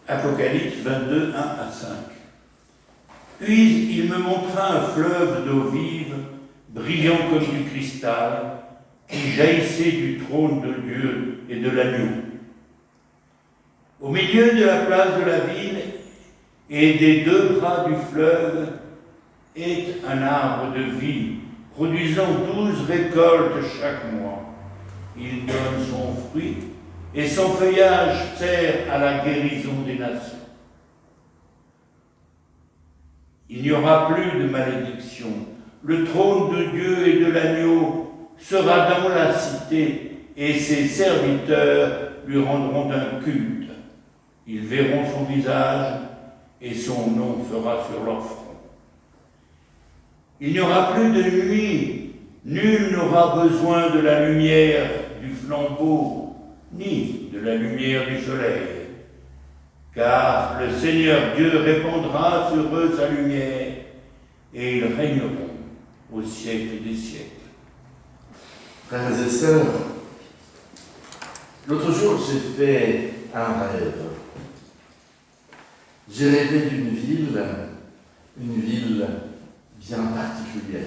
Apocalypse 22, 1 à 5. Puis il me montra un fleuve d'eau vive, brillant comme du cristal, qui jaillissait du trône de Dieu et de l'agneau. Au milieu de la place de la ville et des deux bras du fleuve est un arbre de vie, produisant 12 récoltes chaque mois. Il donne son fruit et son feuillage sert à la guérison des nations. Il n'y aura plus de malédiction. Le trône de Dieu et de l'agneau sera dans la cité et ses serviteurs lui rendront un culte. Ils verront son visage et son nom sera sur leur front. Il n'y aura plus de nuit. Nul n'aura besoin de la lumière du flambeau ni de la lumière du soleil, car le Seigneur Dieu répandra sur eux sa lumière et ils régneront au siècle des siècles. Frères et sœurs, l'autre jour j'ai fait un rêve. J'ai rêvé d'une ville bien particulière.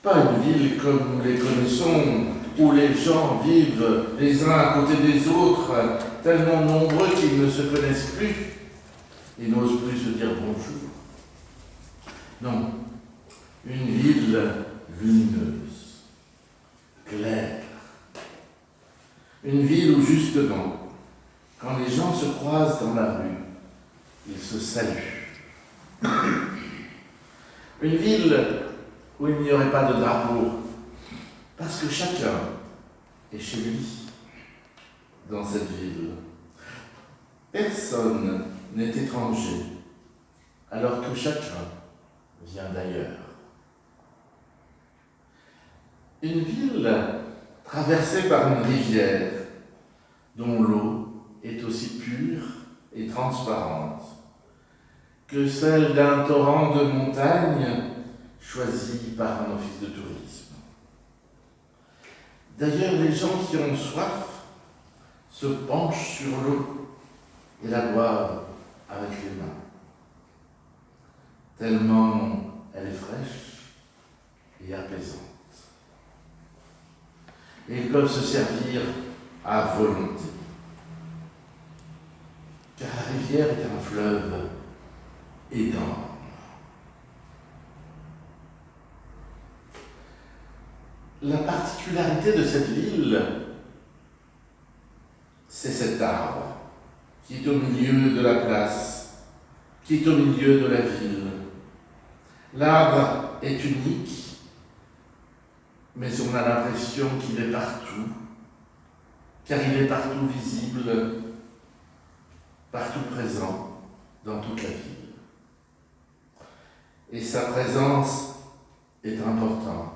Pas une ville comme nous les connaissons, où les gens vivent les uns à côté des autres, tellement nombreux qu'ils ne se connaissent plus et n'osent plus se dire bonjour. Non, une ville lumineuse, claire. Une ville où justement, quand les gens se croisent dans la rue, ils se saluent. Une ville où il n'y aurait pas de drapeau, parce que chacun est chez lui dans cette ville. Personne n'est étranger, alors que chacun vient d'ailleurs. Une ville traversée par une rivière dont l'eau est aussi pure et transparente que celle d'un torrent de montagne choisi par un office de tourisme. D'ailleurs, les gens qui ont soif se penchent sur l'eau et la boivent avec les mains, tellement elle est fraîche et apaisante. Et ils peuvent se servir à volonté, car la rivière est un fleuve aidant. La particularité de cette ville, c'est cet arbre qui est au milieu de la place, qui est au milieu de la ville. L'arbre est unique, mais on a l'impression qu'il est partout, car il est partout visible, partout présent dans toute la ville. Et sa présence est importante.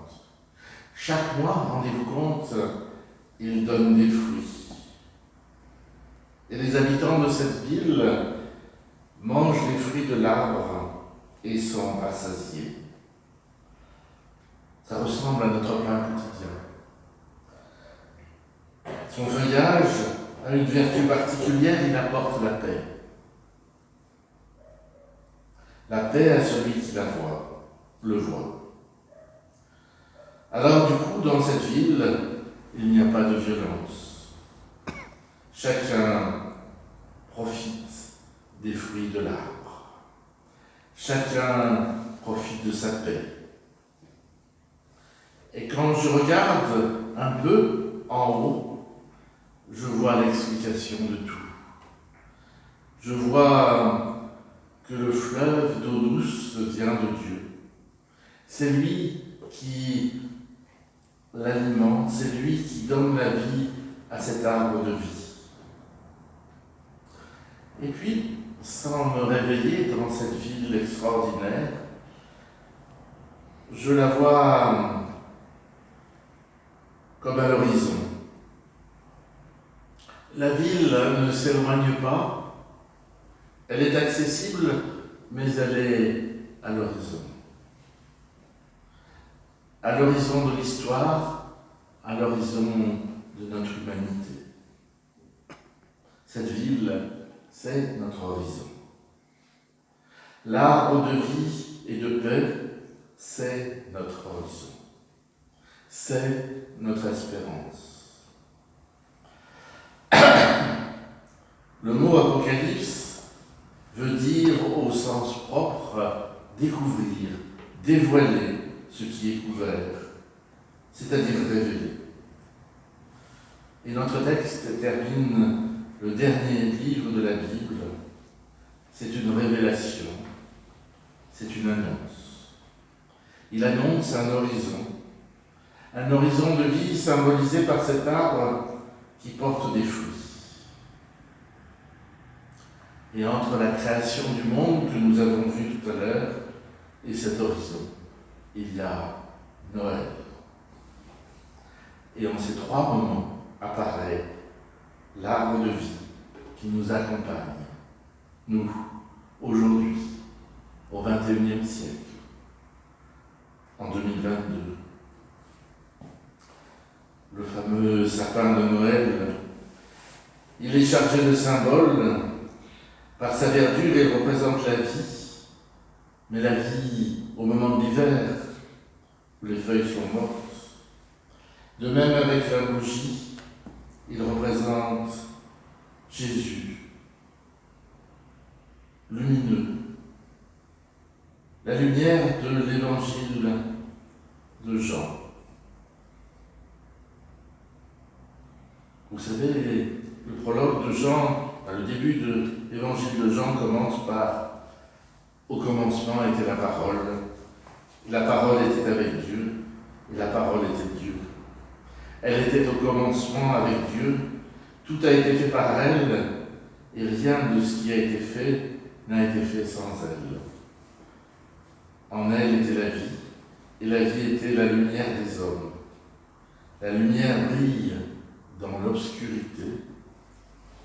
Chaque mois, rendez-vous compte, il donne des fruits. Et les habitants de cette ville mangent les fruits de l'arbre et sont rassasiés. Ça ressemble à notre pain quotidien. Son feuillage a une vertu particulière, il apporte la paix. La paix à celui qui le voit. Alors du coup, dans cette ville, il n'y a pas de violence. Chacun profite des fruits de l'arbre. Chacun profite de sa paix. Et quand je regarde un peu en haut, je vois l'explication de tout. Je vois que le fleuve d'eau douce vient de Dieu. C'est lui qui l'alimente, c'est lui qui donne la vie à cet arbre de vie. Et puis, sans me réveiller dans cette ville extraordinaire, je la vois comme à l'horizon. La ville ne s'éloigne pas, elle est accessible, mais elle est à l'horizon. À l'horizon de l'histoire, à l'horizon de notre humanité. Cette ville, c'est notre horizon. L'arbre de vie et de paix, c'est notre horizon. C'est notre espérance. Le mot Apocalypse veut dire au sens propre découvrir, dévoiler ce qui est couvert, c'est-à-dire révéler. Et notre texte termine le dernier livre de la Bible. C'est une révélation, c'est une annonce. Il annonce un horizon de vie symbolisé par cet arbre qui porte des fruits. Et entre la création du monde que nous avons vu tout à l'heure et cet horizon, il y a Noël. Et en ces trois moments apparaît l'arbre de vie qui nous accompagne, nous, aujourd'hui, au XXIe siècle, en 2022. Le fameux sapin de Noël, il est chargé de symboles. Par sa verdure, il représente la vie, mais la vie au moment de l'hiver, où les feuilles sont mortes. De même avec la bougie, il représente Jésus, lumineux, la lumière de l'évangile de Jean. Vous savez, le prologue de Jean, le début de l'évangile de Jean commence par « Au commencement était la parole, et la parole était avec Dieu, et la parole était Dieu. Elle était au commencement avec Dieu, tout a été fait par elle, et rien de ce qui a été fait n'a été fait sans elle. En elle était la vie, et la vie était la lumière des hommes. La lumière brille dans l'obscurité,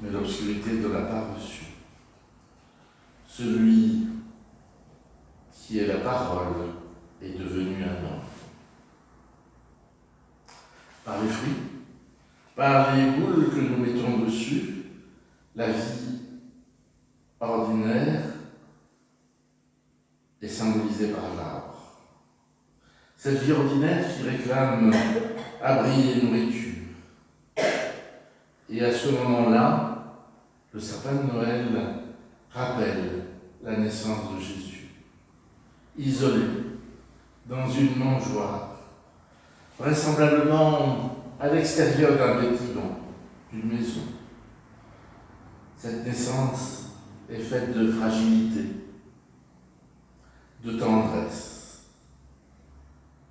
mais l'obscurité ne l'a pas reçue. Celui qui est la parole est devenu un homme. Par les fruits, par les boules que nous mettons dessus, la vie ordinaire est symbolisée par l'arbre. Cette vie ordinaire qui réclame abri et nourriture. Et à ce moment-là, le sapin de Noël rappelle la naissance de Jésus, isolé dans une mangeoire, vraisemblablement à l'extérieur d'un bâtiment, d'une maison. Cette naissance est faite de fragilité, de tendresse.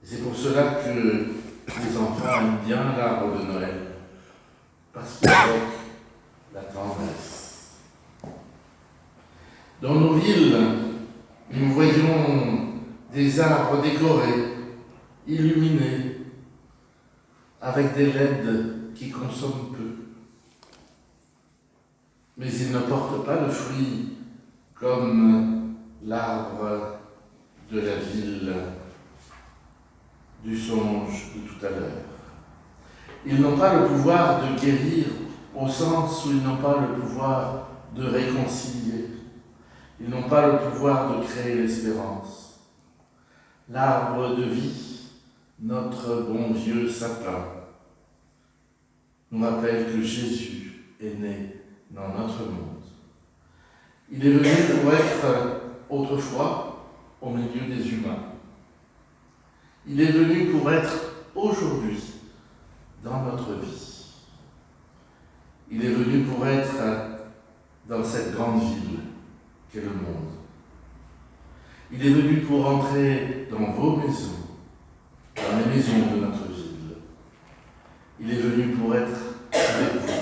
Et c'est pour cela que les enfants aiment bien l'arbre de Noël, parce qu'il évoque la tendresse. Dans nos villes, nous voyons des arbres décorés, illuminés, avec des LED qui consomment peu. Mais ils ne portent pas de fruits comme l'arbre de la ville du songe de tout à l'heure. Ils n'ont pas le pouvoir de guérir au sens où ils n'ont pas le pouvoir de réconcilier. Ils n'ont pas le pouvoir de créer l'espérance. L'arbre de vie, notre bon vieux sapin, nous rappelle que Jésus est né dans notre monde. Il est venu pour être autrefois au milieu des humains. Il est venu pour être aujourd'hui dans notre vie. Il est venu pour être dans cette grande ville qu'est le monde. Il est venu pour entrer dans vos maisons, dans les maisons de notre ville. Il est venu pour être avec vous,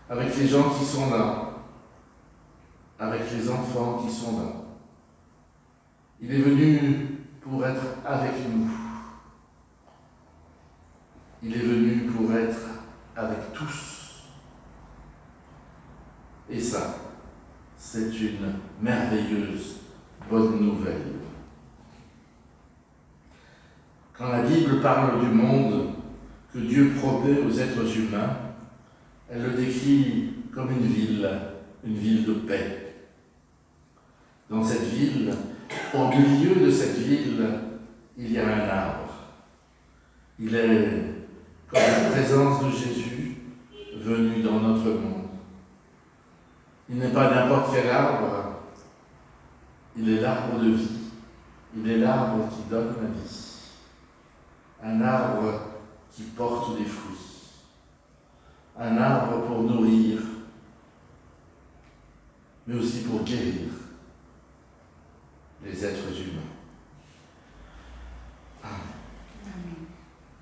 avec les gens qui sont là, avec les enfants qui sont là. Il est venu pour être avec nous. Il est venu pour être avec tous. Et ça, c'est une merveilleuse bonne nouvelle. Quand la Bible parle du monde que Dieu promet aux êtres humains, elle le décrit comme une ville une ville de paix. Dans cette ville, au milieu de cette ville, il y a un arbre. Il est comme la présence de Jésus venu dans notre monde. Il n'est pas n'importe quel arbre, il est l'arbre de vie. Il est l'arbre qui donne la vie. Un arbre qui porte des fruits. Un arbre pour nourrir, mais aussi pour guérir.